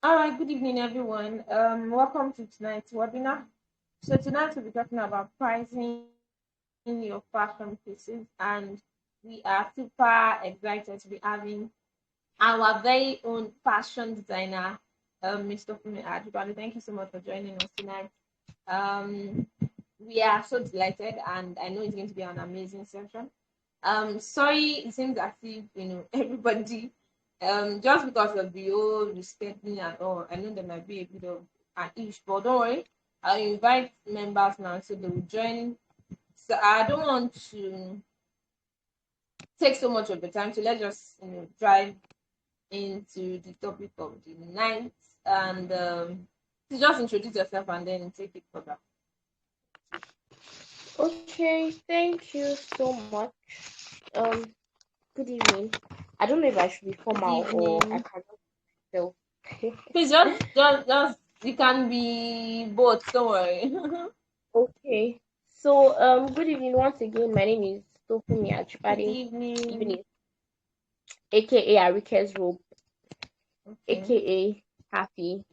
All right, good evening, everyone. Welcome to tonight's webinar. So tonight we'll be talking about pricing your fashion pieces, and we are super excited to be having our very own fashion designer, Mr. Fumi Adibale. Thank you so much for joining us tonight. Um, we are so delighted, and I know it's going to be an amazing session. Sorry, it seems as if everybody, just because of the whole rescheduling and all, I know there might be a bit of an issue, but don't worry, I'll invite members now so they will join. So I don't want to take so much of the time, so let's just dive into the topic of the night and to just introduce yourself and then take it further. Okay, thank you so much. Um, Good evening. I don't know if I should be Good formal or I evening. can just tell. Please just you can be both. Don't worry. Okay. So, good evening once again. My name is Tofumi Good Achibade, evening. evening, aka Arike's Robe, Okay. aka Taffy.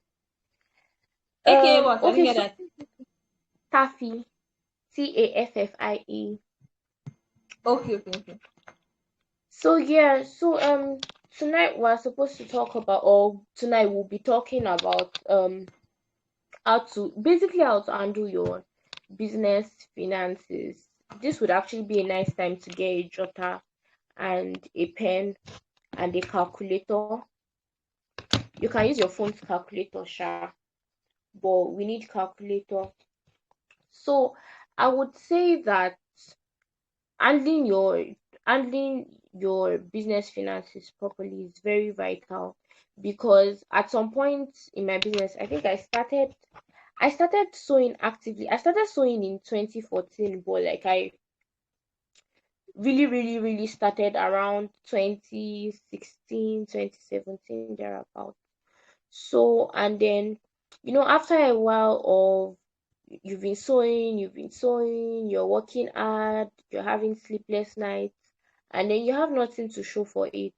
AKA what? I didn't Okay, get so that. Taffy, Taffie. Okay, okay, okay. So tonight we're supposed to talk about, or tonight we'll be talking about how to handle your business finances. This would actually be a nice time to get a jotter and a pen and a calculator. You can use your phone's calculator, sure, but we need calculator. So I would say that handling your handling your business finances properly is very vital, because at some point in my business, I think I started sewing actively. I started sewing in 2014, but like I really started around 2016, 2017 thereabout. So, and then, after a while of you've been sewing, you're working hard, you're having sleepless nights, and then you have nothing to show for it.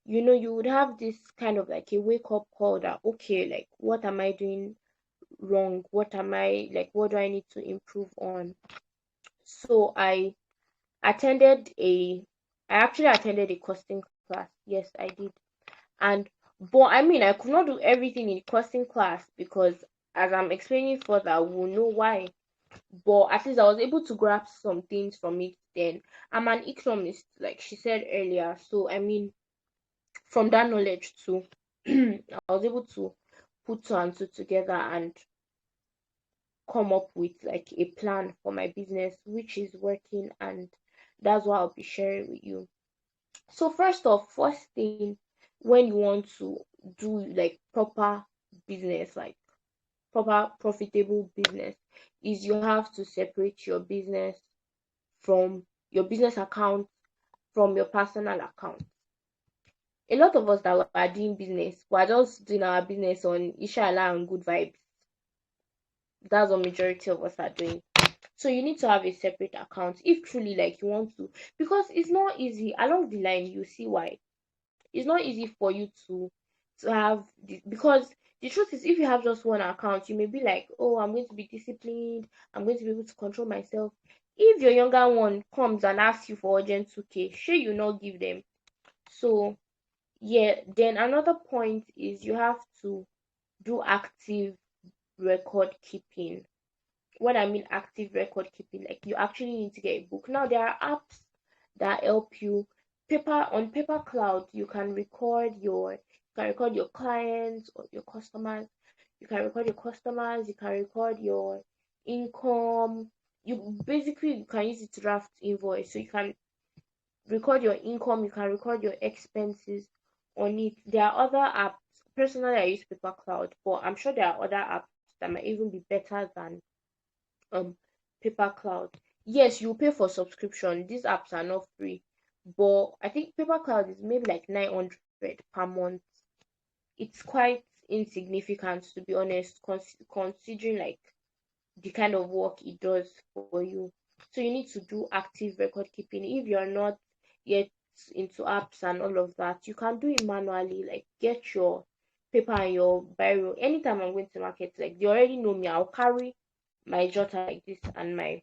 You would have this kind of like a wake up call that, okay, like, what am I doing wrong? What do I need to improve on? So attended a I actually attended a costing class. Yes, I did. And but I mean, I could not do everything in costing class, because as I'm explaining further, we'll know why. But at least I was able to grasp some things from it. Then I'm an economist, like she said earlier. So I mean, from that knowledge too, I was able to put two and two together and come up with like a plan for my business, which is working, and that's what I'll be sharing with you. So first thing, when you want to do like proper business, like proper profitable business, is you have to separate your business from your business account from your personal account. A lot of us that are doing business, we're just doing our business on inshallah and good vibes. That's what majority of us are doing. So you need to have a separate account if truly like you want to, because it's not easy along the line. You see why it's not easy for you to have because the truth is, if you have just one account, you may be like, oh, I'm going to be disciplined, I'm going to be able to control myself. If your younger one comes and asks you for urgent 2k, sure, you not give them. So yeah, then another point is you have to do active record keeping. What I mean active record keeping, like you actually need to get a book. Now there are apps that help you. Paper cloud, you can record your clients or your customers. You can record your income. You can use it to draft invoice. So you can record your income, you can record your expenses on it. There are other apps. Personally, I use paper cloud, but I'm sure there are other apps that might even be better than um paper cloud. Yes, you pay for subscription. These apps are not free, but I think paper cloud is maybe like 900 per month. It's quite insignificant, to be honest, considering like the kind of work it does for you. So you need to do active record keeping. If you're not yet into apps and all of that, you can do it manually. Like get your paper and your biro. Anytime I'm going to market, like they already know me. I'll carry my jotter like this and my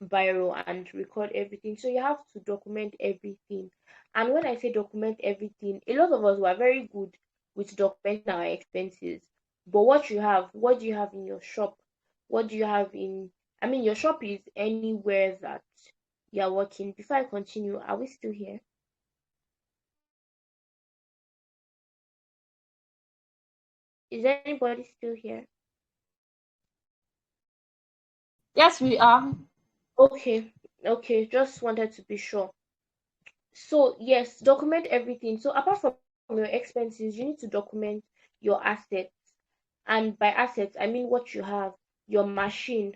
biro and record everything. So you have to document everything. And when I say document everything, a lot of us were very good with documenting our expenses. But what do you have in your shop? What do you have in, I mean, your shop is anywhere that you're working. Before I continue, are we still here? Is anybody still here? Yes, we are. Okay, okay, just wanted to be sure. So yes, document everything. So apart from your expenses, you need to document your assets. And by assets, I mean what you have, your machine,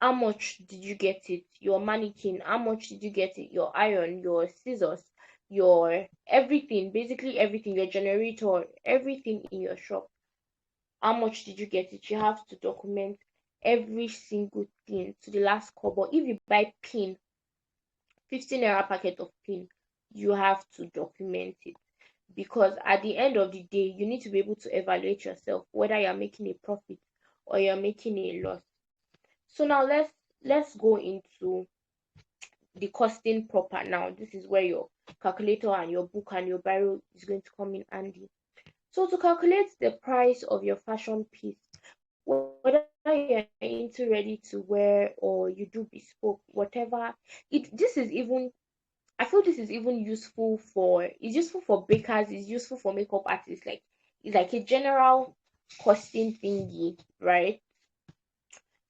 how much did you get it? Your mannequin, how much did you get it? Your iron, your scissors, your everything, basically everything, your generator, everything in your shop. How much did you get it? You have to document every single thing to the last kobo. If you buy pin, 15 naira packet of pin, you have to document it, because at the end of the day you need to be able to evaluate yourself whether you're making a profit or you're making a loss. So now let's go into the costing proper. Now this is where your calculator and your book and your biro is going to come in handy. So to calculate the price of your fashion piece, whether you're into ready to wear or you do bespoke, whatever, it this is even, I feel this is even useful for, it's useful for bakers, it's useful for makeup artists. Like it's like a general costing thingy, right?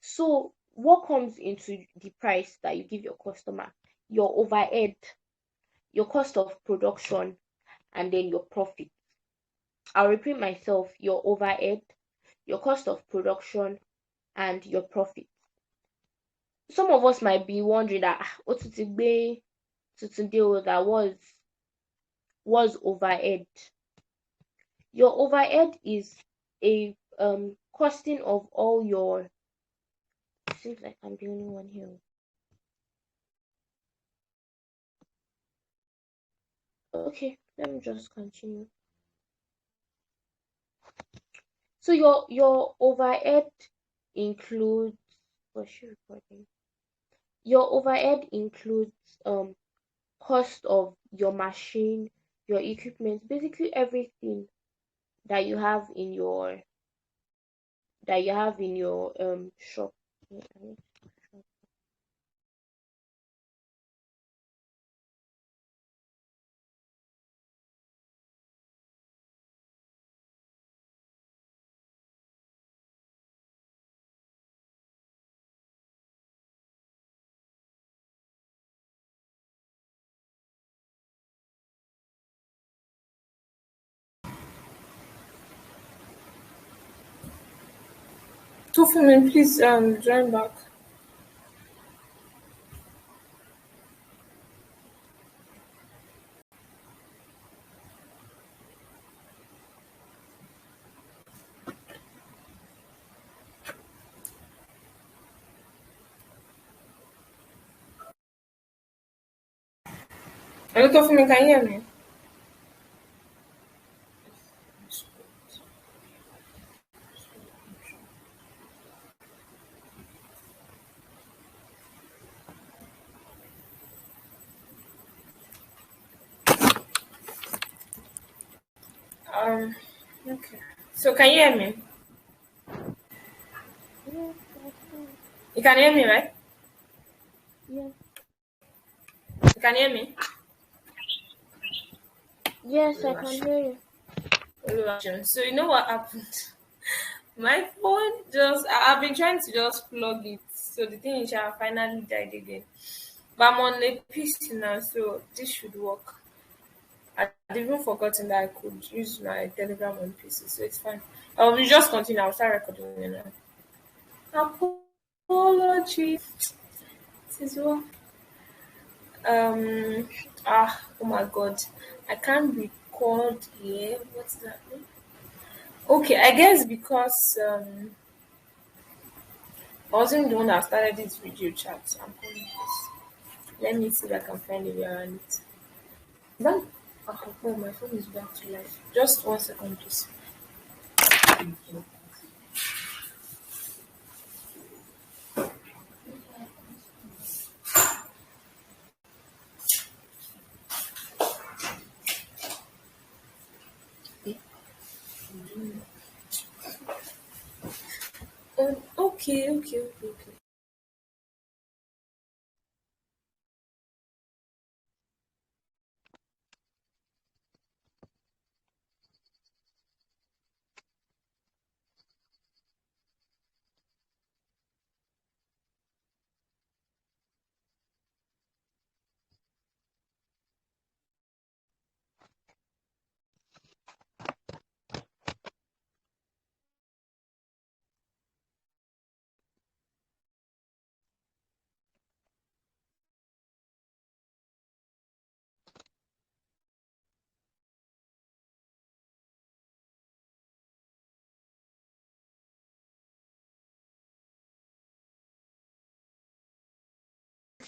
So what comes into the price that you give your customer? Your overhead, your cost of production, and then your profit. I'll repeat myself, your overhead, your cost of production, and your profit. Some of us might be wondering that what to deal with that was overhead. Your overhead is a costing of all your, it seems like I'm the only one here. Okay, let me just continue. So your overhead includes, was she recording? Your overhead includes cost of your machine, your equipment, basically everything that you have in your shop. Wait, I need to- Two for me, please join back. Hello, two for me, can you hear me? Um, okay. So can you hear me? Yes, I can. You can hear me, right? Yes, You can hear me? yes, I can hear you. So you know what happened? My phone just I've been trying to just plug it. So the thing is I finally died again. But I'm on a PC now, so this should work. I'd even forgotten that I could use my Telegram on PC, so it's fine. We just continue. I'll start recording it now. Apology. This is what oh my god. I can't record here. What's that? Okay, I guess because I wasn't the one that started this video chat. So I'm calling this. Let me see if I can find a way around it. Then, oh, my phone is back to life. Just 1 second, please. Okay, okay, okay, okay.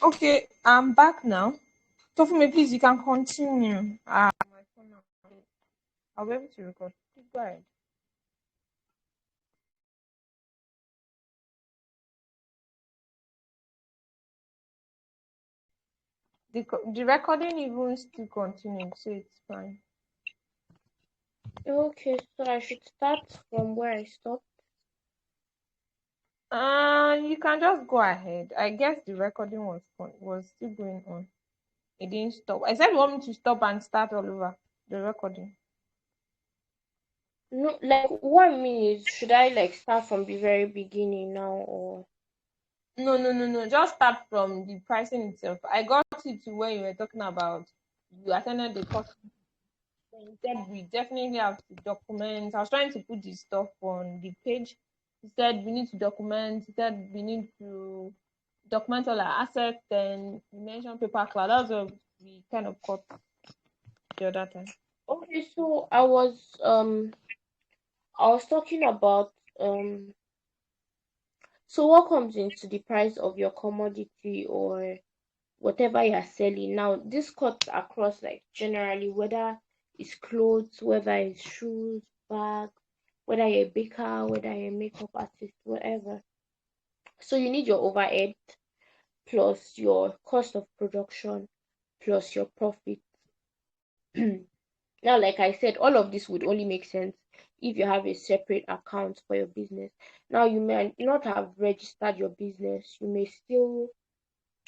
Okay, I'm back now. So for me, please, you can continue. My phone now. I'll be able to record. Please go ahead. The recording even still continued, so it's fine. Okay, so I should start from where I stopped. You can just go ahead. I guess the recording was still going on. It didn't stop. I said you want me to stop and start all over the recording. No, like what I mean is, should I like start from the very beginning now, or No, no, no, no. Just start from the pricing itself. I got it to where you were talking about you attended the course. You said we definitely have to document. I was trying to put this stuff on the page. He said we need to document. He said we need to document all our assets. Then you mentioned paper cloud. That's what we kind of cut the other time. okay? So I was talking about so what comes into the price of your commodity or whatever you're selling. Now this cuts across like generally whether it's clothes, whether it's shoes, bags, whether you're a baker, whether you're a makeup artist, whatever. So you need your overhead plus your cost of production plus your profit. Now, like I said, all of this would only make sense if you have a separate account for your business. Now, you may not have registered your business, you may still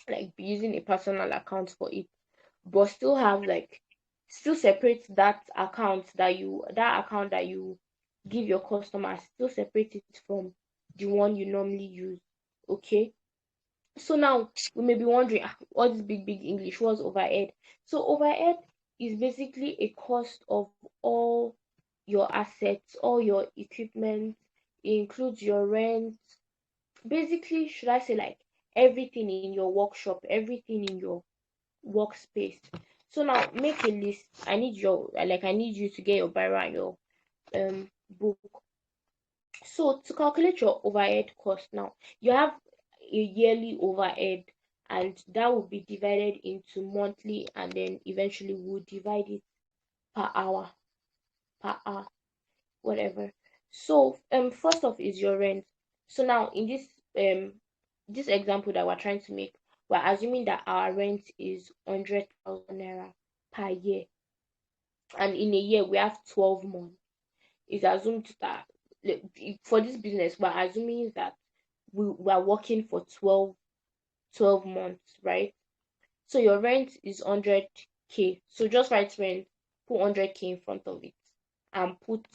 like be using a personal account for it, but still have like still separate that account that you give your customers, still separate it from the one you normally use. Okay. So now we may be wondering, all this big English, what's overhead? So overhead is basically a cost of all your assets, all your equipment. It includes your rent. Basically, should I say like everything in your workshop, everything in your workspace. So now make a list. I need you to get your biro and your book. So to calculate your overhead cost now, you have a yearly overhead, and that will be divided into monthly, and then eventually we'll divide it per hour, per hour, whatever. So first off is your rent. So now in this example that we're trying to make, we're assuming that our rent is 100,000 naira per year, and in a year we have 12 months. It's assumed that for this business we're assuming that we are working for 12 months, right? So your rent is 100K. So just write rent, put 100K in front of it, and put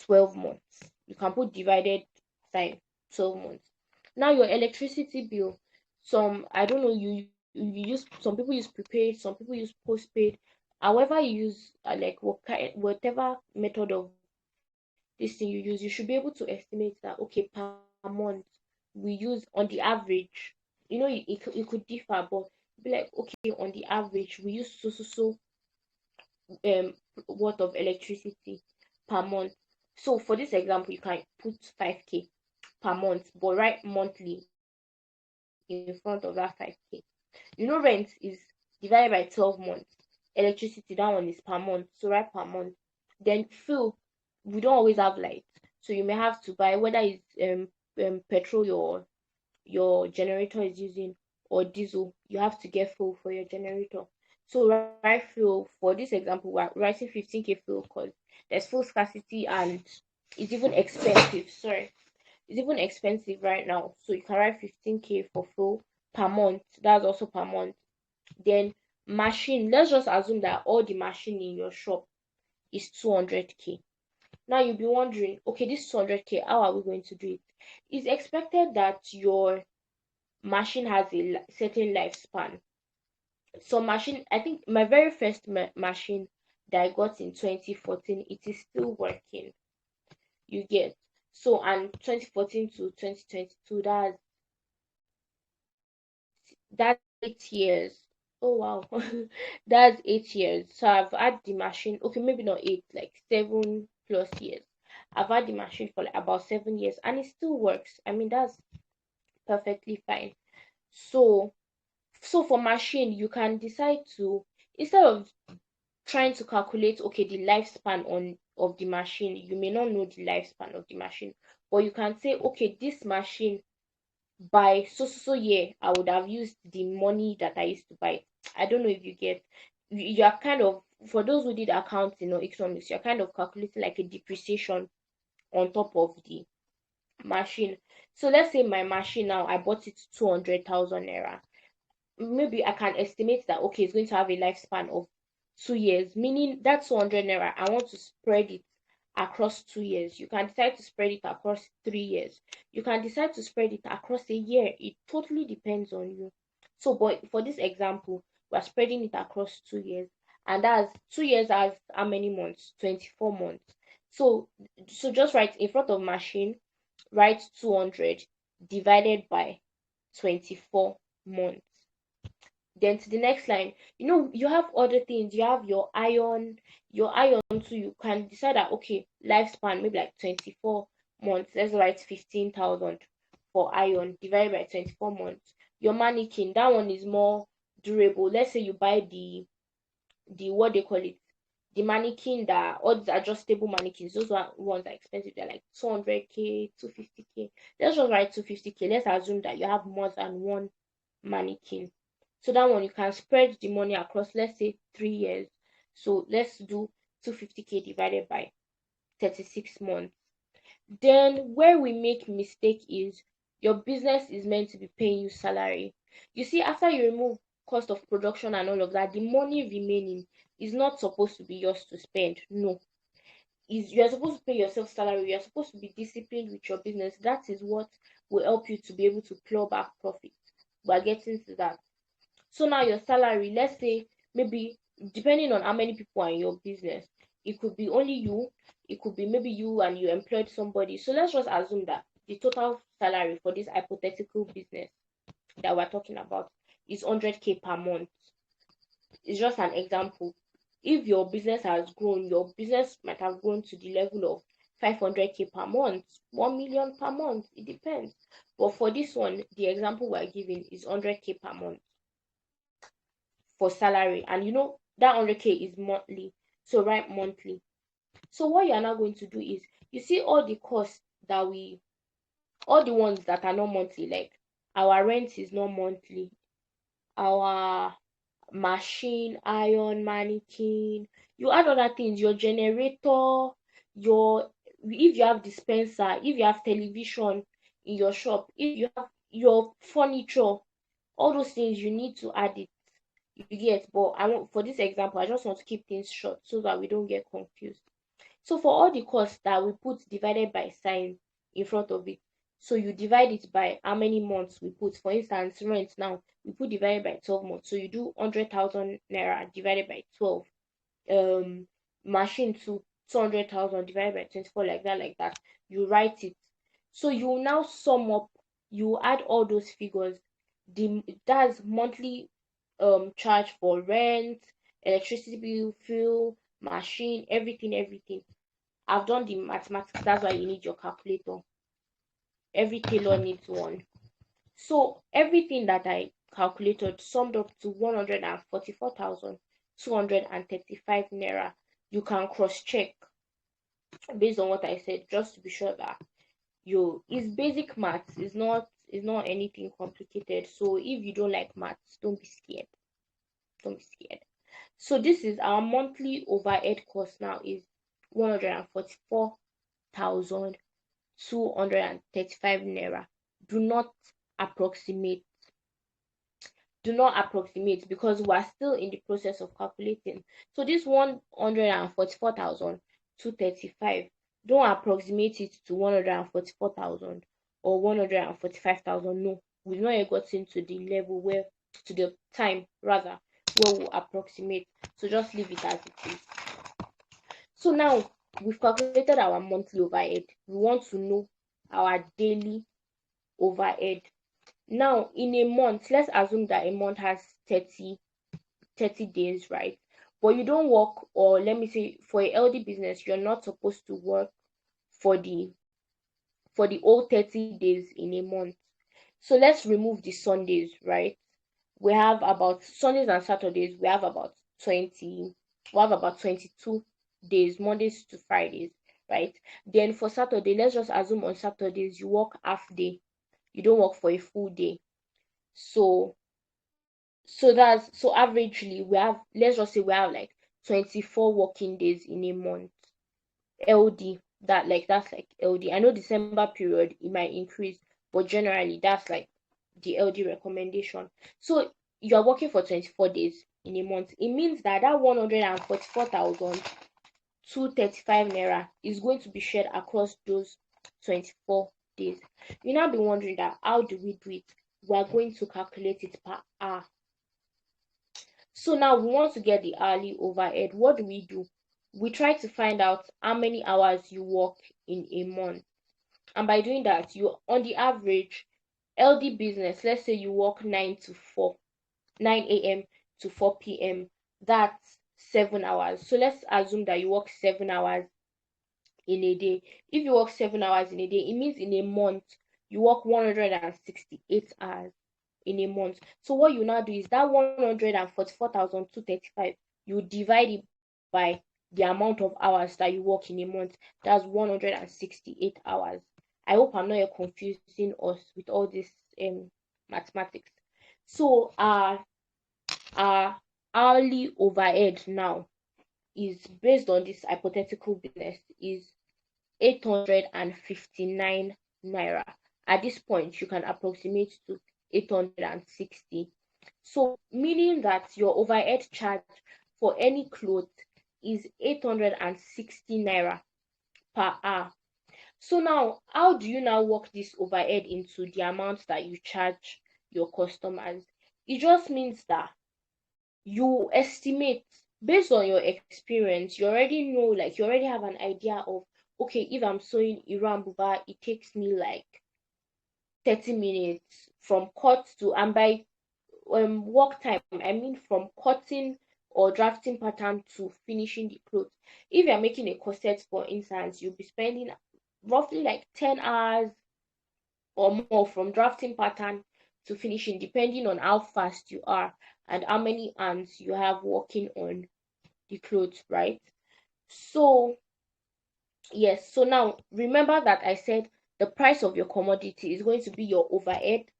12 months. You can put divided by 12 months. Now your electricity bill, I don't know, you use, some people use prepaid, some people use postpaid. However you use, like whatever method of this thing you use, you should be able to estimate that okay, per month we use on the average. It could differ, but be like okay, on the average we use so um worth of electricity per month. So for this example, you can put 5K per month, but write monthly in front of that 5K. Rent is divided by 12 months. Electricity, that one is per month, so write per month. Then fuel. we don't always have light, so you may have to buy, whether it's petrol your generator is using, or diesel, you have to get fuel for your generator. So write fuel. For this example, we're writing 15k fuel because there's fuel scarcity, and it's even expensive. Sorry, it's even expensive right now. So you can write 15k for fuel per month. That's also per month. Then machine, let's just assume that all the machine in your shop is 200k. Now you'll be wondering, okay, this 200k, how are we going to do it? It's expected that your machine has a certain lifespan. So machine, I think my very first machine that I got in 2014, it is still working. You get, so, and 2014 to 2022, that's 8 years. Oh wow, that's 8 years. So I've had the machine. Okay, maybe not eight, like 7+ years. I've had the machine for like about 7 years, and it still works. I mean, that's perfectly fine. So, so for machine, you can decide to, instead of trying to calculate, okay, the lifespan on of the machine, you may not know the lifespan of the machine, but you can say, okay, this machine, by so year, I would have used the money that I used to buy it. I don't know if you get, you are kind of, for those who did accounting or economics, you're kind of calculating like a depreciation on top of the machine. So let's say my machine now, I bought it 200,000 naira. Maybe I can estimate that, okay, it's going to have a lifespan of 2 years, meaning that 200 naira, I want to spread it across 2 years. You can decide to spread it across 3 years. You can decide to spread it across a year. It totally depends on you. So, but for this example, we're spreading it across 2 years, and that's 2 years as how many months? 24 months. So, so just write in front of machine, write 200 divided by 24 months. Then to the next line, you have other things. You have your iron too. You can decide that, okay, lifespan maybe like 24 months. Let's write 15,000 for iron divided by 24 months. Your mannequin, that one is more durable. Let's say you buy the what they call it, the mannequin, that all these adjustable mannequins, those ones are expensive. They're like 200k, 250k. Let's just write 250k. Let's assume that you have more than one mannequin. So that one, you can spread the money across, let's say, 3 years. So let's do 250k divided by 36 months. Then where we make mistake is, your business is meant to be paying you salary. You see, after you remove cost of production and all of that, the money remaining is not supposed to be yours to spend. No, is you're supposed to pay yourself salary. You're supposed to be disciplined with your business. That is what will help you to be able to plow back profit. We're getting to that. So now your salary, let's say, maybe depending on how many people are in your business, it could be only you, it could be maybe you and you employed somebody. So let's just assume that the total salary for this hypothetical business that we're talking about is 100k per month. It's just an example. If your business has grown, your business might have grown to the level of 500k per month, 1 million per month. It depends. But for this one, the example we're giving is 100k per month for salary, and that 100k is monthly, so write monthly. So what you are now going to do is, you see all the costs that we all the ones that are not monthly, like our rent is not monthly, our machine, iron, mannequin, you add other things, your generator, your if you have dispenser, if you have television in your shop, if you have your furniture, all those things, you need to add it. You get, but I want, for this example, I just want to keep things short so that we don't get confused. So for all the costs that we put divided by sign in front of it, so you divide it by how many months we put. For instance, rent now we put divided by 12 months, so you do 100,000 naira divided by 12. Machine to 200,000 divided by 24, like that. You write it. So you now sum up, you add all those figures. That's monthly charge for rent, electricity bill, fuel, machine, everything. I've done the mathematics. That's why you need your calculator. Every tailor needs one. So everything that I calculated summed up to 144,235 naira. You can cross check. based on what I said, just to be sure that it's basic maths. It's not anything complicated. So if you don't like maths, don't be scared. Don't be scared. So this is our monthly overhead cost now is 144,235 naira. Do not approximate. Do not approximate because we are still in the process of calculating. So this 144,235, don't approximate it to 144,000 or 145,000. No, we've not yet gotten to the level where, to the time rather, where we'll approximate. So just leave it as it is. So now we've calculated our monthly overhead. We want to know our daily overhead. Now, in a month, let's assume that a month has 30 days, right? But you don't work, or let me say, for a healthy business, you're not supposed to work for the whole 30 days in a month. So let's remove the Sundays, right? We have about Sundays and Saturdays, we have about 22 days, Mondays to Fridays, right? Then for Saturday, let's just assume on Saturdays you work half day, you don't work for a full day. So averagely we have, let's just say we have like 24 working days in a month. LD, that's like LD. I know December period it might increase, but generally that's like the LD recommendation. So you're working for 24 days in a month. It means that 144,235 naira is going to be shared across those 24 days. You now be wondering that how do we do it? We are going to calculate it per hour. So now we want to get the hourly overhead. What do? We try to find out how many hours you work in a month. And by doing that, you on the average, LD business, let's say you work 9 a.m. to 4 p.m. That's 7 hours. So let's assume that you work 7 hours in a day. If you work 7 hours in a day, it means in a month you work 168 hours in a month. So what you now do is that 144,235, you divide it by the amount of hours that you work in a month. That's 168 hours. I hope I'm not confusing us with all this mathematics. So our hourly overhead now is based on this hypothetical business is 859 naira. At this point, you can approximate to 860. So, meaning that your overhead charge for any clothes is 860 naira per hour. So now, how do you now work this overhead into the amount that you charge your customers? It just means that you estimate based on your experience. You already know, like you already have an idea of, okay, if I'm sewing Iran Buba, it takes me like 30 minutes from cut to, and by work time I mean from cutting or drafting pattern to finishing the clothes. If you're making a corset, for instance, you'll be spending roughly like 10 hours or more from drafting pattern to finishing, depending on how fast you are and how many hands you have working on the clothes, right? So yes, so now remember that I said the price of your commodity is going to be your overhead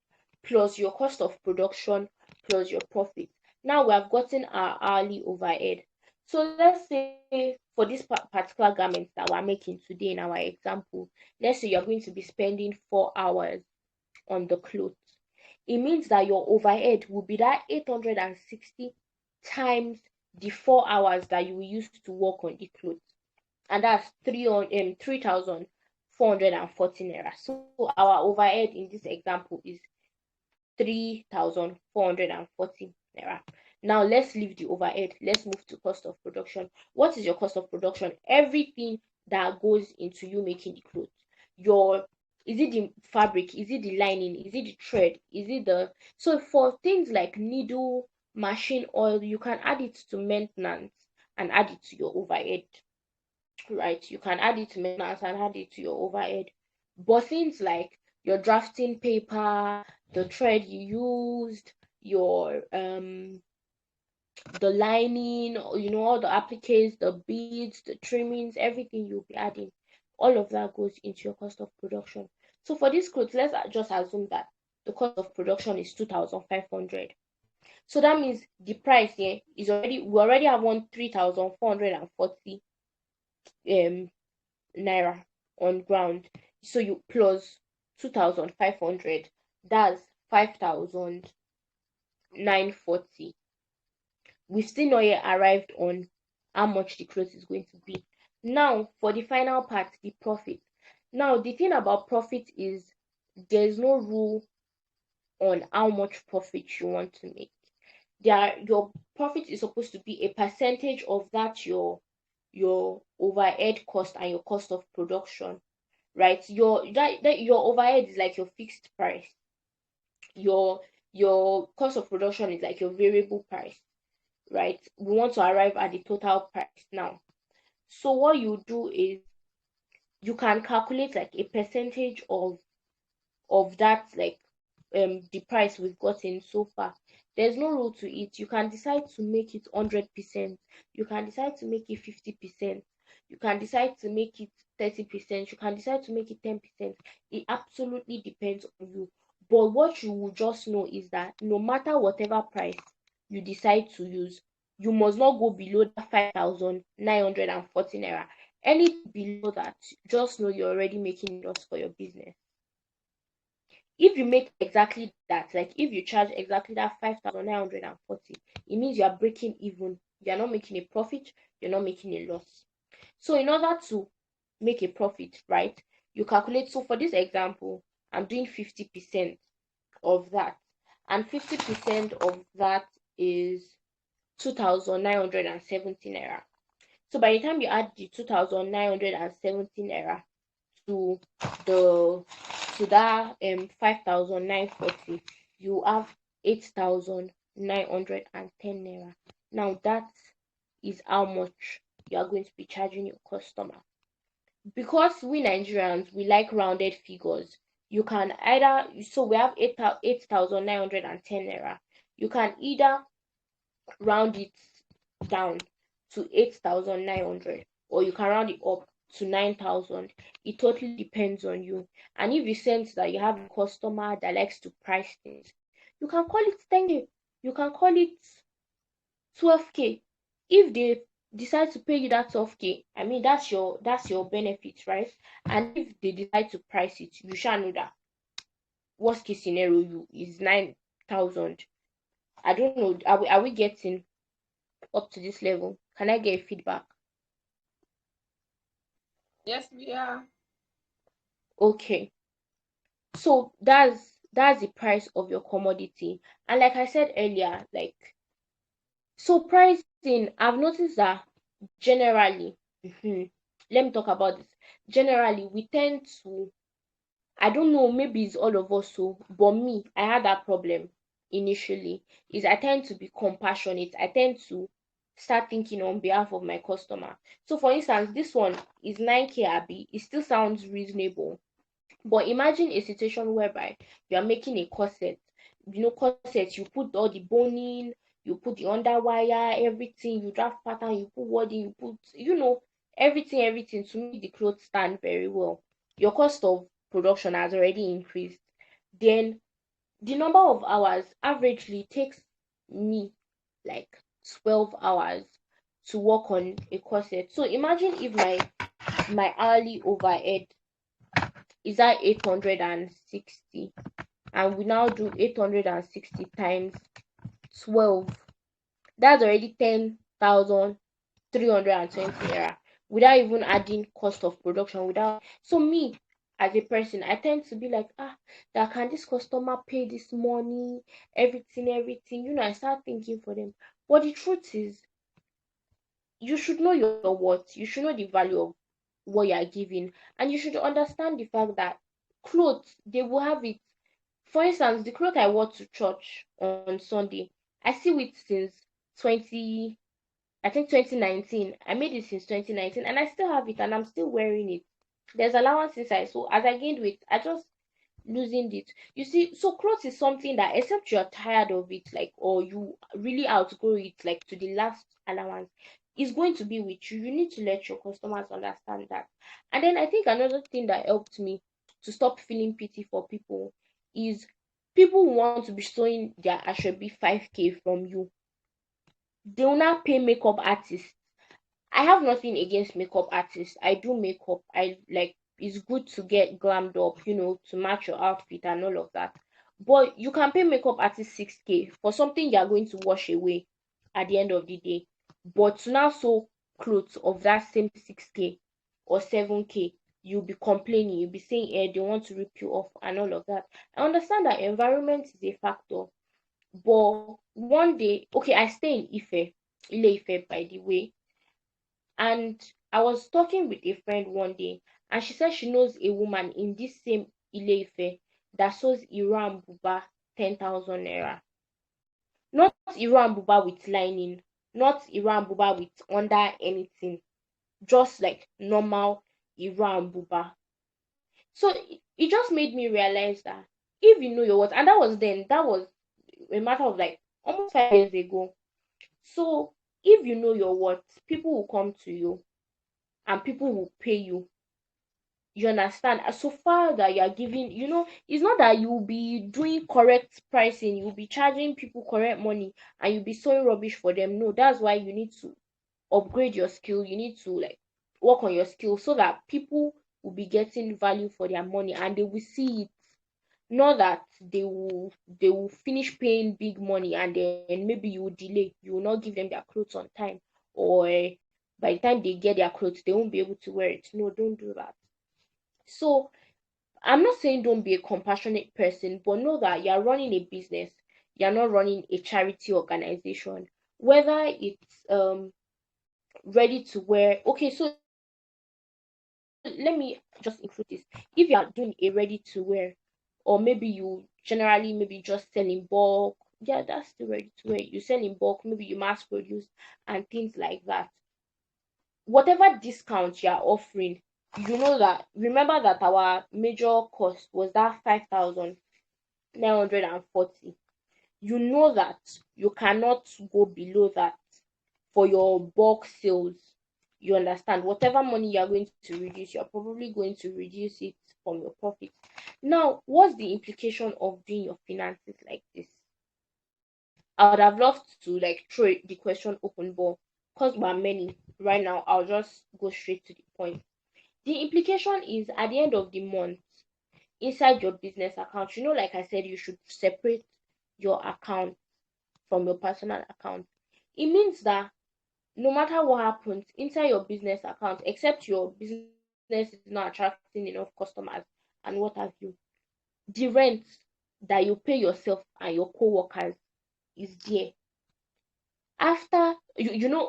plus your cost of production plus your profit. Now we have gotten our hourly overhead. So let's say for this particular garment that we're making today in our example, let's say you're going to be spending 4 hours on the clothes. It means that your overhead will be that 860 times the 4 hours that you will use to work on the clothes, and that's 3,440 naira. So our overhead in this example is 3,440 naira. Now let's leave the overhead. Let's move to cost of production. What is your cost of production? Everything that goes into you making the clothes. Is it the fabric? Is it the lining? Is it the thread? Is it the so for things like needle, machine oil, you can add it to maintenance and add it to your overhead. Right? You can add it to maintenance and add it to your overhead. But things like your drafting paper, the thread you used, your the lining, all the appliques, the beads, the trimmings, everything you'll be adding, all of that goes into your cost of production. So for this clothes, let's just assume that the cost of production is 2,500. So that means the price here is already we already have 3,440 naira on ground. So you plus 2,500, that's 5,940. We've still not yet arrived on how much the clothes is going to be. Now for the final part, the profit. Now the thing about profit is there's no rule on how much profit you want to make. Your profit is supposed to be a percentage of that your overhead cost and your cost of production, right? Your overhead is like your fixed price. Your cost of production is like your variable price, right? We want to arrive at the total price now. So what you do is you can calculate like a percentage of that, like the price we've gotten so far. There's no rule to it. You can decide to make it 100%. You can decide to make it 50%. You can decide to make it 30%. You can decide to make it 10%. It absolutely depends on you. But what you will just know is that no matter whatever price you decide to use, you must not go below that 5,940 naira. Anything below that, just know you're already making loss for your business. If you make exactly that, like if you charge exactly that 5,940, it means you are breaking even. You're not making a profit, you're not making a loss. So in order to make a profit, right, you calculate. So for this example, I'm doing 50% of that, and 50% of that is 2,970 naira. So by the time you add the 2,970 naira to the to that 5,940, you have 8,910 naira. Now that is how much you are going to be charging your customer. Because we Nigerians, we like rounded figures. You can either, so we have 8,910 naira. You can either round it down to 8,900, or you can round it up to 9,000. It totally depends on you. And if you sense that you have a customer that likes to price things, you can call it 10K, you can call it 12K. If they decide to pay you that 12K, I mean that's your benefit, right? And if they decide to price it, you shall know that worst case scenario you is 9,000. I don't know, are we getting up to this level? Can I get feedback? Yes, we are. Okay. So that's the price of your commodity. And like I said earlier, like, so pricing, I've noticed that generally, let me talk about this. Generally, we tend to, I don't know, maybe it's all of us, so but me, I had that problem initially. Is I tend to be compassionate. I tend to start thinking on behalf of my customer. So for instance, this one is 9K Abby. It still sounds reasonable. But imagine a situation whereby you are making a corset. Corset, you put all the boning, you put the underwire, everything, you draft pattern, you put wording, you put, everything to make the clothes stand very well. Your cost of production has already increased. Then the number of hours averagely takes me like 12 hours to work on a corset. So imagine if my hourly overhead is at 860, and we now do 860 times 12, that's already 10,320 naira, without even adding cost of production. Without, so me as a person, I tend to be like, that can this customer pay this money, everything, I start thinking for them. But the truth is, you should know your worth, you should know the value of what you are giving, and you should understand the fact that clothes, they will have it. For instance, the clothes I wore to church on Sunday, I see it since 20, I think 2019. I made it since 2019, and I still have it, and I'm still wearing it. There's allowance inside, so as I gained weight, I just losing it. You see, so clothes is something that except you're tired of it, like, or you really outgrow it, like to the last allowance, is going to be with you. You need to let your customers understand that. And then I think another thing that helped me to stop feeling pity for people is people who want to be showing their Ashwebi 5K from you. They will now pay makeup artists. I have nothing against makeup artists. I do makeup. I like, it's good to get glammed up, to match your outfit and all of that. But you can pay makeup artist 6K for something you are going to wash away at the end of the day. But to now sew clothes of that same 6K or 7K, you'll be complaining, you'll be saying they want to rip you off and all of that. I understand that environment is a factor, but one day, okay, I stay in Ile Ife, by the way, and I was talking with a friend one day, and she said she knows a woman in this same Ile-Ife that sells Iran Buba 10,000 naira. Not Iran Buba with lining, not Iran Buba with under anything, just like normal Iran Buba. So it just made me realize that if you know your worth, and that was a matter of like almost 5 years ago. So if you know your worth, people will come to you and people will pay you. You understand? So far that you are giving, it's not that you'll be doing correct pricing, you'll be charging people correct money and you'll be sewing rubbish for them. No, that's why you need to upgrade your skill. You need to like work on your skill so that people will be getting value for their money and they will see it. Not that they will finish paying big money and then maybe you will delay, you will not give them their clothes on time, or by the time they get their clothes they won't be able to wear it. No, don't do that. So I'm not saying don't be a compassionate person, but know that you're running a business, you're not running a charity organization. Whether it's ready to wear, okay, so let me just include this. If you are doing a ready to wear, or maybe you generally maybe just sell in bulk, yeah, that's still ready to wear. You sell in bulk, maybe you mass produce and things like that. Whatever discount you're offering, that remember that our major cost was that 5,940. That you cannot go below that for your bulk sales. You understand? Whatever money you're going to reduce, you're probably going to reduce it from your profit. Now, what's the implication of doing your finances like this? I would have loved to like throw the question open, but because we're many right now, I'll just go straight to the point. The implication is at the end of the month, inside your business account, like I said, you should separate your account from your personal account. It means that no matter what happens inside your business account, except your business is not attracting enough customers and what have you, the rent that you pay yourself and your co-workers is there. After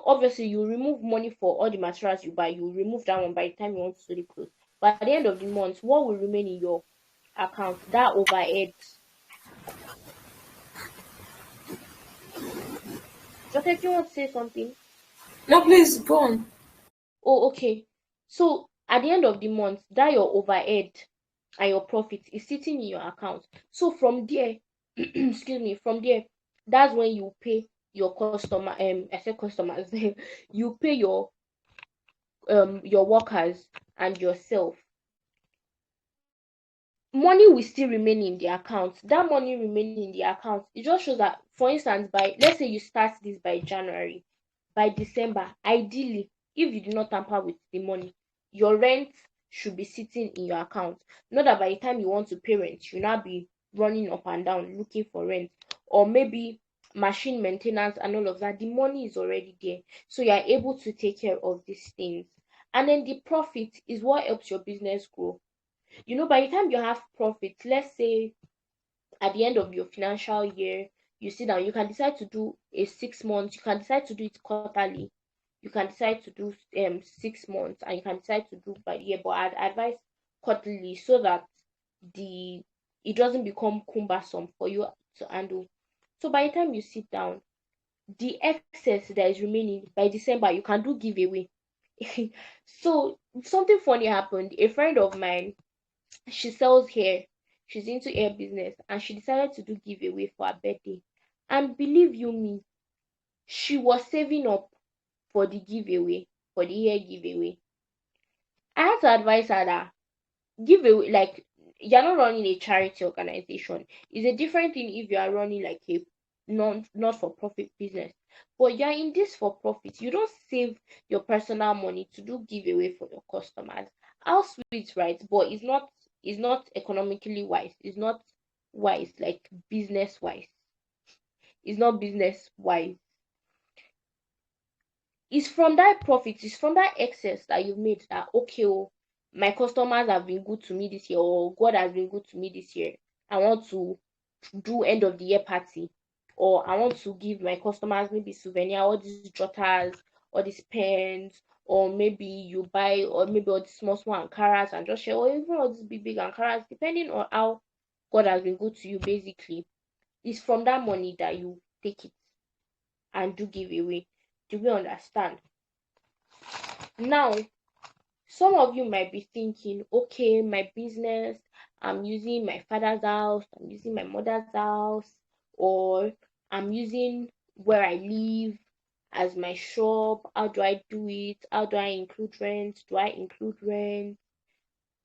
obviously you remove money for all the materials you buy, you remove that one by the time you want to sew the clothes. But at the end of the month, what will remain in your account? That overhead. Joseph, you want to say something? No, please go on. Oh, okay. So at the end of the month, that your overhead and your profit is sitting in your account. So from there, excuse me, from there, that's when you pay your customer. I said customers. You pay your workers and yourself. Money will still remain in the account. That money remaining in the account, it just shows that, for instance, by let's say you start this by January, by December, ideally, if you do not tamper with the money, your rent should be sitting in your account. Not that by the time you want to pay rent, you now be running up and down looking for rent, or maybe machine maintenance and all of that. The money is already there, so you are able to take care of these things. And then the profit is what helps your business grow. By the time you have profit, let's say at the end of your financial year, you sit down, you can decide to do a 6 months, you can decide to do it quarterly, you can decide to do 6 months, and you can decide to do by the year. But I'd advise quarterly so that the it doesn't become cumbersome for you to handle. So by the time you sit down, the excess that is remaining by December, you can do giveaway. So something funny happened. A friend of mine, she sells hair. she's into hair business, and she decided to do giveaway for her birthday. And believe you me, she was saving up for the giveaway, for the hair giveaway. I had to advise her that giveaway, like, you're not running a charity organization. It's a different thing if you are running like a not for profit business. But you're in this for profit. You don't save your personal money to do giveaway for your customers. How sweet, right? But it's not economically wise. It's not wise, like business wise. It's not business wise. It's from that profit, it's from that excess that you made that, okay, oh, my customers have been good to me this year, or God has been good to me this year. I want to do end of the year party, or I want to give my customers maybe souvenir, all these jotters, all these pens, or maybe you buy, or maybe all these small Ankaras and just share, or even all these big Ankaras, depending on how God has been good to you. Basically, it's from that money that you take it and do give away. Do we understand? Now, some of you might be thinking, okay, my business, I'm using my father's house, I'm using my mother's house, or I'm using where I live as my shop. How do I do it? How do I include rent? Do I include rent?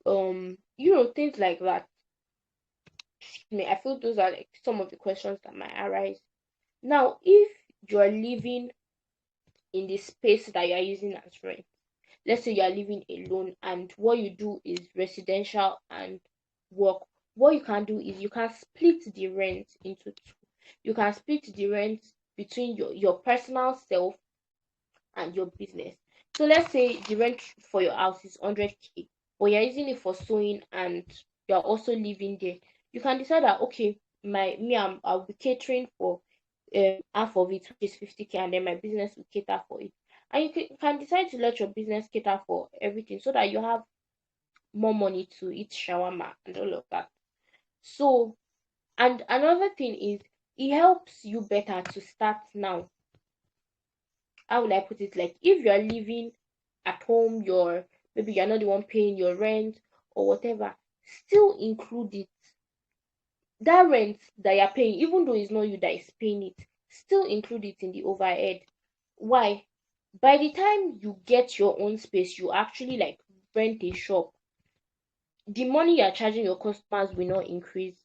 Things like that. Excuse me, I feel those are like some of the questions that might arise. Now, if you're living in the space that you're using as rent, let's say you are living alone and what you do is residential and work, what you can do is you can split the rent into two. You can split the rent between your personal self and your business. So let's say the rent for your house is 100K, but you're using it for sewing and you're also living there. You can decide that, okay, I'll be catering for half of it, which is 50K, and then my business will cater for it. And you can decide to let your business cater for everything so that you have more money to eat shawarma and all of that. So, and another thing is, it helps you better to start now. How will I put it? Like, if you're living at home, maybe you're not the one paying your rent or whatever, still include it. That rent that you're paying, even though it's not you that is paying it, still include it in the overhead. Why? By the time you get your own space, you actually like rent a shop, the money you're charging your customers will not increase.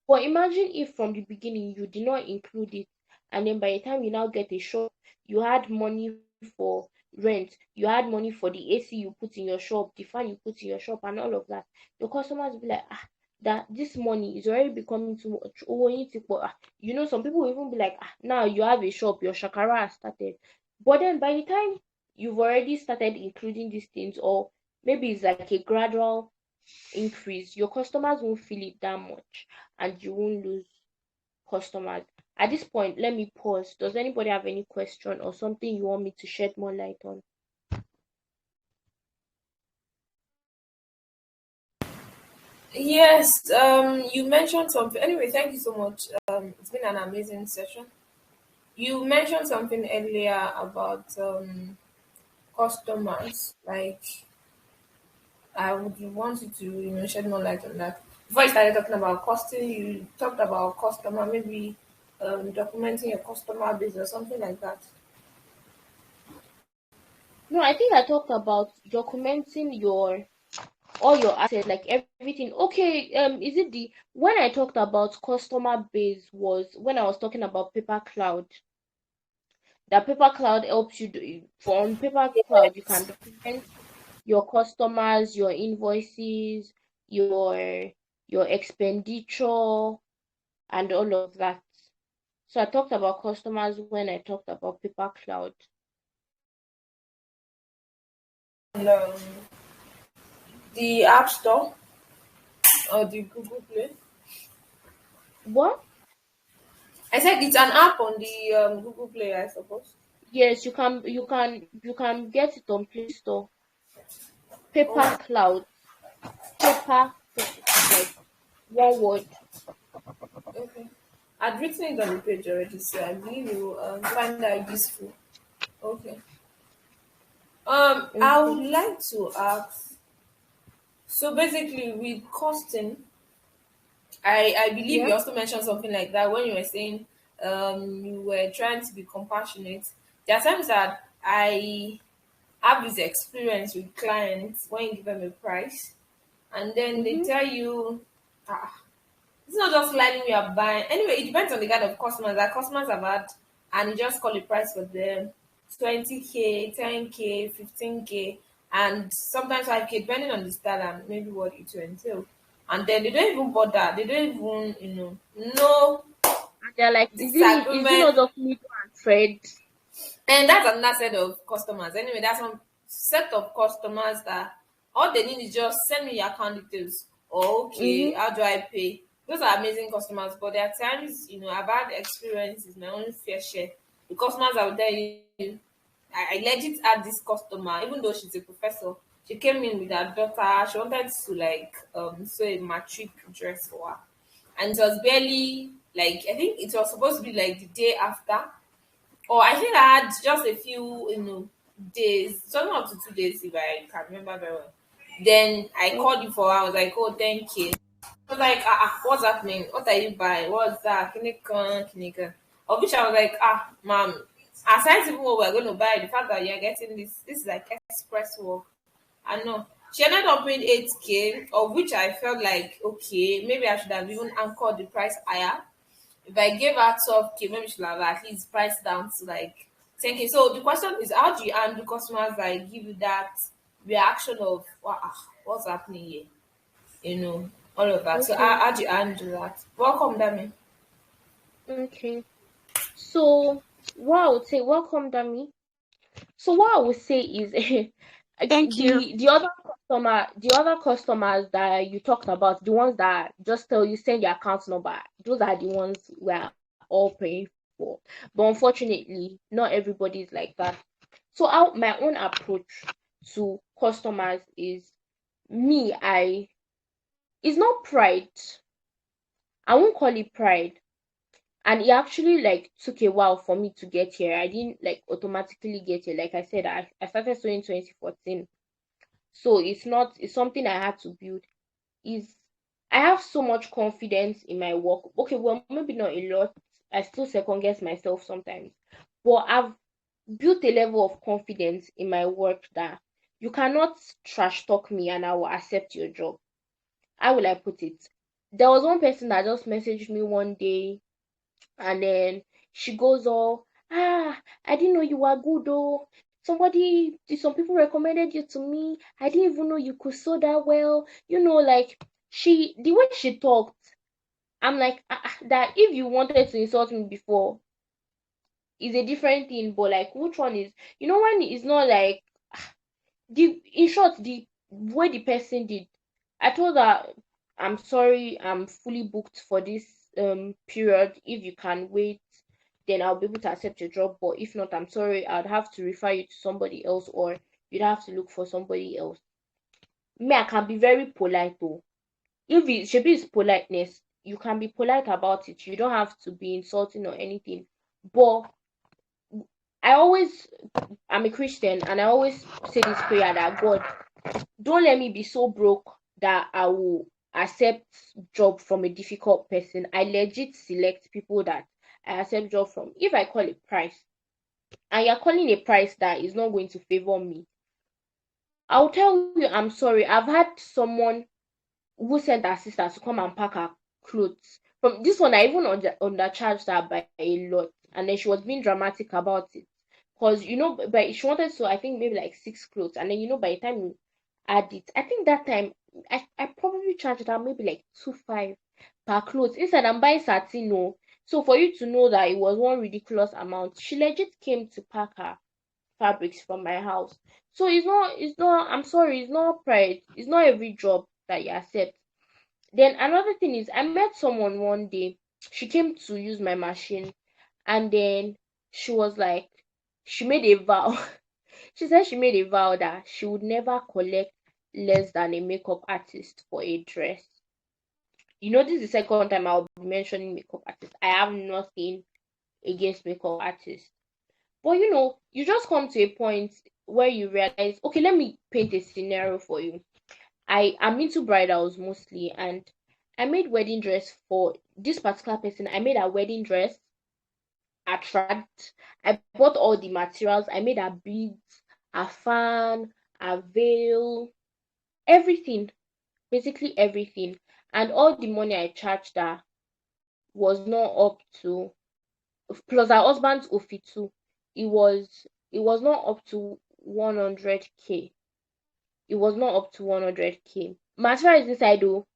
But imagine if from the beginning you did not include it, and then by the time you now get a shop, you had money for rent, you had money for the AC you put in your shop, the fan you put in your shop, and all of that. Your customers will be like, that this money is already becoming too much. Oh, you need to some people will even be like, now you have a shop, your shakara has started. But then by the time you've already started including these things, or maybe it's like a gradual increase, your customers won't feel it that much and you won't lose customers. At this point, let me pause. Does anybody have any question or something you want me to shed more light on? Yes, you mentioned something. Anyway, thank you so much. It's been an amazing session. You mentioned something earlier about customers. Like, I would want you to shed more light on that. Before you started talking about costing, you talked about customer, maybe documenting your customer base or something like that. No, I think I talked about documenting your all your assets, like everything. Okay, is it the when I talked about customer base was when I was talking about paper cloud. That paper cloud helps you do from paper cloud you can document your customers, your invoices, your expenditure, and all of that. So I talked about customers when I talked about paper cloud. And, the App Store or the Google Play. What? I said it's an app on the Google Play, I suppose. Yes, you can get it on Play Store. Paper Oh, cloud. Paper like one word. okay. I'd written it on the page already, so I believe you will find that useful. Okay. I Okay. would like to ask. So basically, with costing, I believe Yeah. you also mentioned something like that when you were saying you were trying to be compassionate. There are times that I have this experience with clients when you give them a price and then they Mm-hmm. tell you, ah, it's not just lining you are buying. Anyway, it depends on the kind of customers that customers have had, and you just call a price for them 20K, 10K, 15K, and sometimes 5K, depending on the style and maybe what it will entail. And then they don't even bother, they don't even, no And they're like, is it not disagreement. just me and Fred? And that's another set of customers. Anyway, that's one set of customers that all they need is just send me your account details. Or okay, Mm-hmm. how do I pay? Those are amazing customers, but there are times, I've had experiences, my own fair share. The customers I will tell you, I legit had this customer, even though she's a professor, she came in with her daughter, she wanted to like sew a matric dress for her. And it was barely like I think it was supposed to be like the day after or I think I had just a few, days, something up to 2 days if I can remember very well. Then I Okay. called you for I was like, oh, thank you. I was like, what's happening? What are you buying? What's that? Kinikan, kinikan. Of which I was like, ma'am, aside even what we're going to buy, the fact that you're getting this is like express work. I know. She ended up paying 8K, of which I felt like, okay, maybe I should have even anchored the price higher if I gave her 12K, maybe she should have at least priced down to like 10K. So the question is, how do you handle customers that give you that reaction of what's happening here? All of that. So how, Okay. how do you handle that? Welcome, Dami. Okay. So what I would say, welcome, Dami. So what I would say is Thank you. the other customers that you talked about, the ones that just tell you send your account number, those are the ones we are all paying for. But unfortunately, not everybody is like that. So my own approach to customers is me, I it's not pride. I won't call it pride. And it actually like took a while for me to get here. I didn't like automatically get here. Like I said, I started sewing 2014. So it's something I had to build. Is I have so much confidence in my work. Okay, well maybe not a lot. I still second guess myself sometimes. But I've built a level of confidence in my work that you cannot trash talk me and I will accept your job. How will I put it? There was one person that just messaged me one day and then she goes, oh, I didn't know you were good though. Some people recommended you to me. I didn't even know you could sew that well. Like the way she talked, I'm like, that if you wanted to insult me before is a different thing, but like which one is, when it's not like in short, the way the person did, I told her, I'm sorry, I'm fully booked for this period. If you can wait, then I'll be able to accept your job. But if not, I'm sorry, I'd have to refer you to somebody else, or you'd have to look for somebody else. Me, I can be very polite though. If it should be politeness, you can be polite about it. You don't have to be insulting or anything. But I always I'm a Christian and I always say this prayer that God, don't let me be so broke that I will accept job from a difficult person. I legit select people that I accept job from. If I call a price and you're calling a price that is not going to favor me, I'll tell you I'm sorry. I've had someone who sent her sister to come and pack her clothes. From this one, I even undercharged her by a lot, and then she was being dramatic about it. Cause but she wanted to, I think maybe like 6 clothes, and then by the time you add it, I think that time I probably charged her maybe like 2.5 per clothes. Instead, I'm buying 13. No, so for you to know that it was one ridiculous amount, she legit came to pack her fabrics from my house. So it's not, I'm sorry, it's not pride. It's not every job that you accept. Then another thing is I met someone one day. She came to use my machine and then she was like, she made a vow. She said she made a vow that she would never collect less than a makeup artist for a dress. This is the second time I'll be mentioning makeup artists. I have nothing against makeup artists. But you just come to a point where you realize, okay, let me paint a scenario for you. I'm into bridals mostly, and I made wedding dress for this particular person. I made a wedding dress, a trad. I bought all the materials. I made a beads, a fan, a veil, everything, basically everything. And all the money I charged her was not up to, plus her husband's offer too. It was not up to 100K. It was not up to 100K. Material is inside though,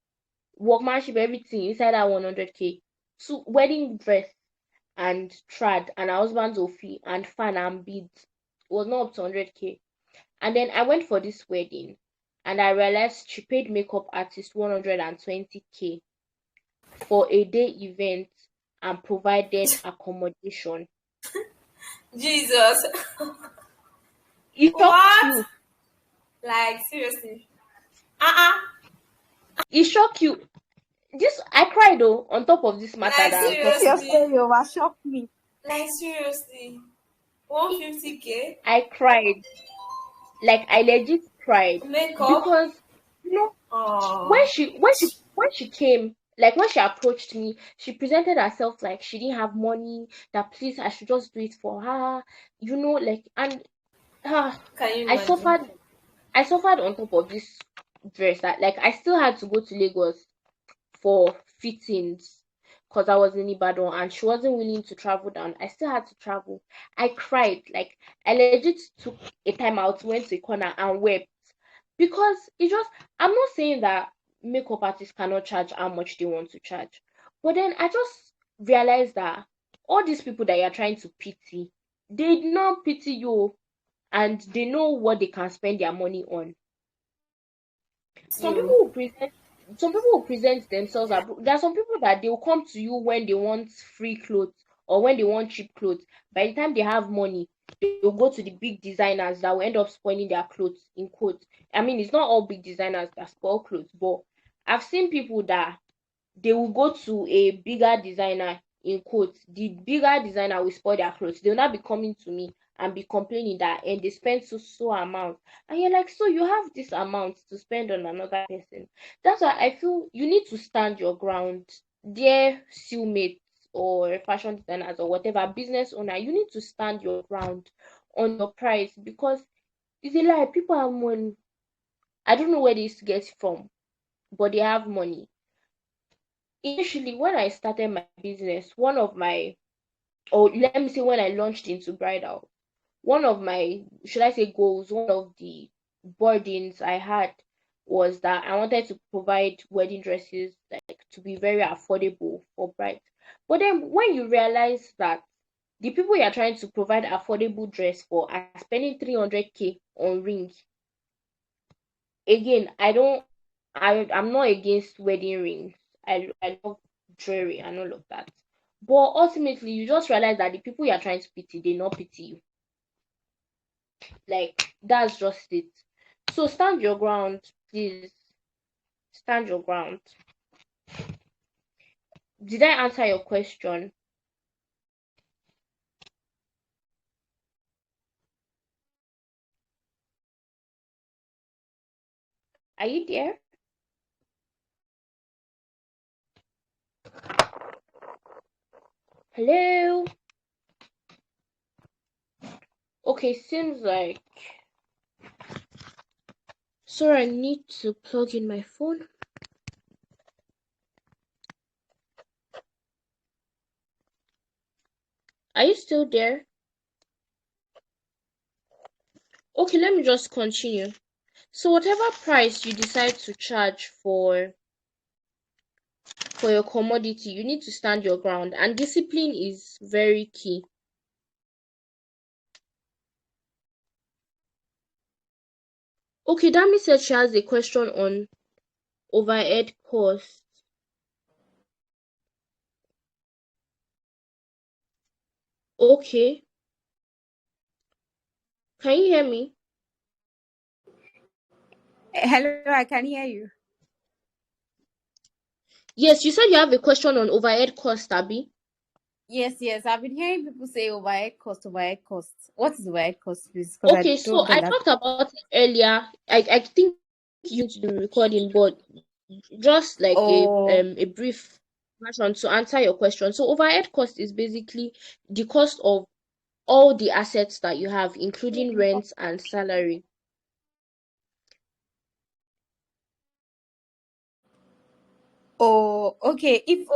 workmanship, everything inside that 100K. So wedding dress and trad and her husband's offer and fan and beads was not up to 100K. And then I went for this wedding and I realized she paid makeup artist 120K for a day event and provided accommodation. Jesus. It shocked What? you. Like seriously? Uh-uh. It shocked you. This I cried though on top of this matter Like that I'm This talking your seriously? story over shocked me. Like seriously? 150K? I cried. Like I legit cried Makeup? because you know when Oh. she came, like when she approached me, she presented herself like she didn't have money, that please I should just do it for her, like. And ah, Can you I imagine? suffered. I suffered on top of this dress that, like, I still had to go to Lagos for fittings because I was in Ibadan and she wasn't willing to travel down. I still had to travel. I cried. Like, I legit took a time out, went to a corner and wept because I'm not saying that makeup artists cannot charge how much they want to charge, but then I just realized that all these people that you're trying to pity, they did not pity you, and they know what they can spend their money on. some people You. will present some people will present themselves there are some people that they will come to you when they want free clothes or when they want cheap clothes. By the time they have money, they will go to the big designers that will end up spoiling their clothes, in quotes. I mean, it's not all big designers that spoil clothes, but I've seen people that they will go to a bigger designer, in quotes. The bigger designer will spoil their clothes. They'll not be coming to me and be complaining that, and they spend so amount. And you're like, so you have this amount to spend on another person. That's why I feel you need to stand your ground, dear mates or fashion designers or whatever business owner. You need to stand your ground on your price, because it's a lie. People have money. I don't know where they used to get it from, but they have money. Initially, when I started my business, one of my, or let me say, when I launched into bridal, one of my, should I say, goals, one of the burdens I had was that I wanted to provide wedding dresses, like, to be very affordable for brides. But then when you realize that the people you're trying to provide affordable dress for are spending 300K on rings, again, I'm not against wedding rings. I love jewelry and all of that. But ultimately you just realize that the people you're trying to pity, they not pity you. Like, that's just it. So stand your ground, please. Stand your ground. Did I answer your question? Are you there? Hello? Okay, seems like, sorry, I need to plug in my phone. Are you still there? Okay, let me just continue. So whatever price you decide to charge for your commodity, you need to stand your ground, and discipline is very key. Okay, Dami said she has a question on overhead costs. Okay, can you hear me? Hello, I can hear you. Yes, you said you have a question on overhead cost, Abby. Yes. I've been hearing people say overhead cost, overhead cost. What is overhead cost, please? Because I Okay, so don't I understand. talked about it earlier. I think you to the recording, but just like Oh, a brief version to answer your question. So overhead cost is basically the cost of all the assets that you have, including rent and salary. oh, okay. If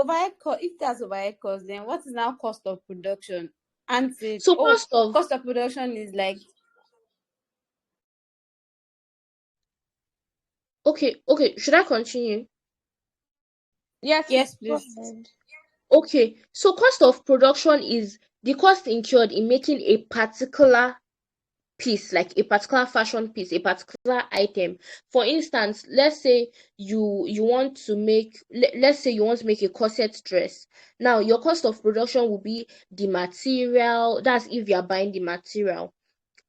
that's overhead cost, then what is now cost of production? And it, So oh, cost of cost of production is like, okay, should I continue? Yes, yes, go please. ahead. Okay, so cost of production is the cost incurred in making a particular piece, like a particular fashion piece, a particular item. For instance, let's say you want to make let's say you want to make a corset dress. Now your cost of production will be the material. That's if you are buying the material.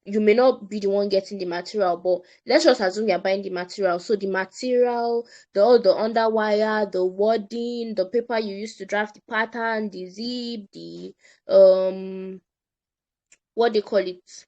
You may not be the one getting the material, but let's just assume you're buying the material. So the material, all the underwire, the wording, the paper you use to draft the pattern, the zip, the what they call it,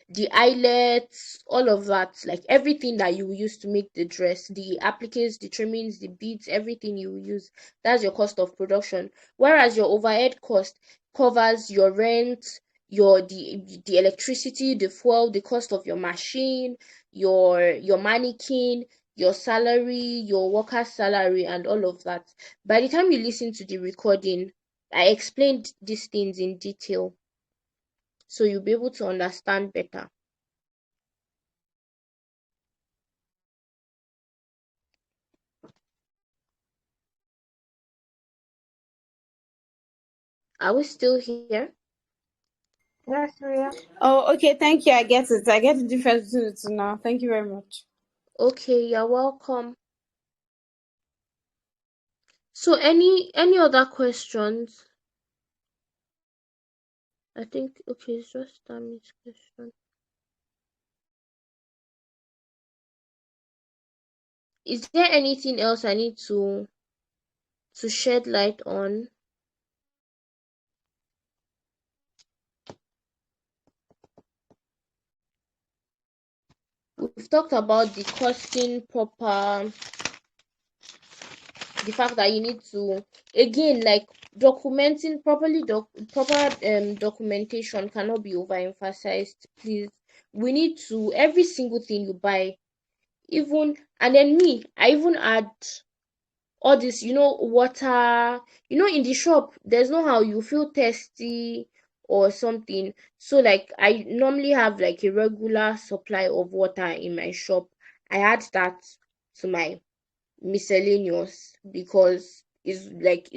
the eyelets, all of that, like everything that you use to make the dress, the appliques, the trimmings, the beads, everything you use, that's your cost of production. Whereas your overhead cost covers your rent, the electricity, the fuel, the cost of your machine, your mannequin, your salary, your worker's salary, and all of that. By the time you listen to the recording, I explained these things in detail, so you'll be able to understand better. Are we still here? Yes, Ria. Oh, okay. Thank you. I get it. I get the difference between the two now. Thank you very much. Okay, you're welcome. So any other questions? I think okay, it's just Tammy's question. Is there anything else I need to shed light on? We've talked about the costing proper, the fact that you need to, again, like documenting properly, proper documentation cannot be overemphasized. Please, we need to, every single thing you buy, even, and then me, I even add all this, water. In the shop there's no how you feel thirsty or something, so like I normally have like a regular supply of water in my shop. I add that to my miscellaneous, because it's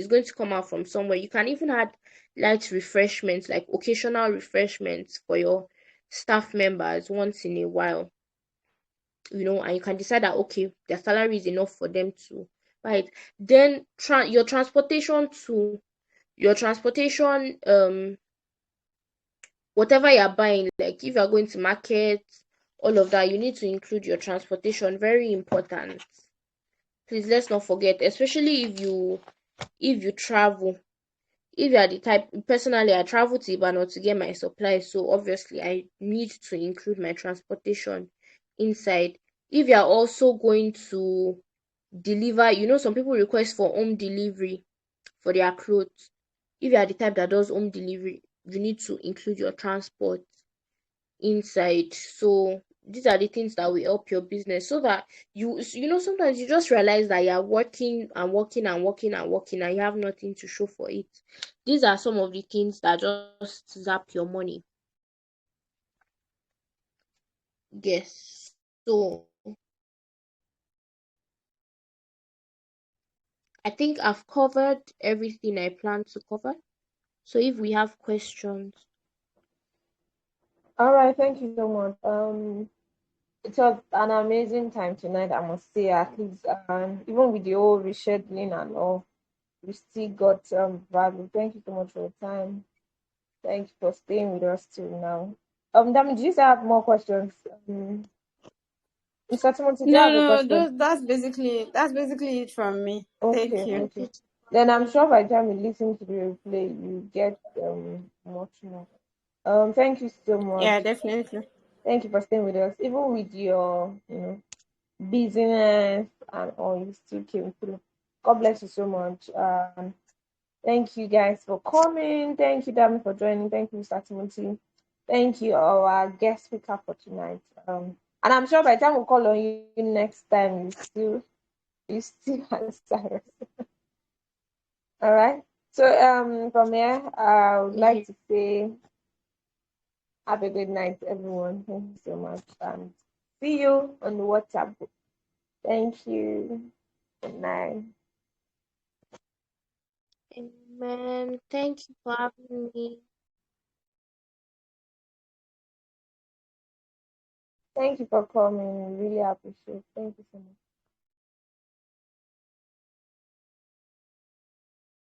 going to come out from somewhere. You can even add light refreshments, like occasional refreshments for your staff members once in a while, and you can decide that okay, their salary is enough for them to buy it. Then your transportation too, your transportation, whatever you're buying, like if you're going to market, all of that, you need to include your transportation. Very important. Please, let's not forget, especially if you travel. If you are the type, personally, I travel to Ibadan to get my supplies, so obviously I need to include my transportation inside. If you are also going to deliver, some people request for home delivery for their clothes. If you are the type that does home delivery, you need to include your transport inside. So these are the things that will help your business, so that sometimes you just realize that you're working and working and working and working, and you have nothing to show for it. These are some of the things that just zap your money. Yes. So I think I've covered everything I plan to cover. So if we have questions. All right, thank you so much. It was an amazing time tonight, I must say. At least, even with the whole rescheduling and all, we still got value. Thank you so much for your time. Thank you for staying with us till now. Dami, do you still have more questions? Mr. Timothy, do you No, have a no, question? that's basically it from me. Okay, Thank you. okay. Then I'm sure by the time you listen to the replay, you get much more. Thank you so much. Yeah, definitely. Thank you for staying with us, even with your busyness and all, you still came through. God bless you so much. Thank you guys for coming. Thank you, Dami, for joining. Thank you, Mr. Timothy. Thank you, our guest speaker for tonight. And I'm sure by the time we call on you next time, you still answer. All right. So from here, I would Yeah. like to say have a good night, everyone. Thank you so much, and see you on the WhatsApp group. Thank you. Good night. Amen. Thank you for having me. Thank you for coming. Really appreciate it. Thank you so much.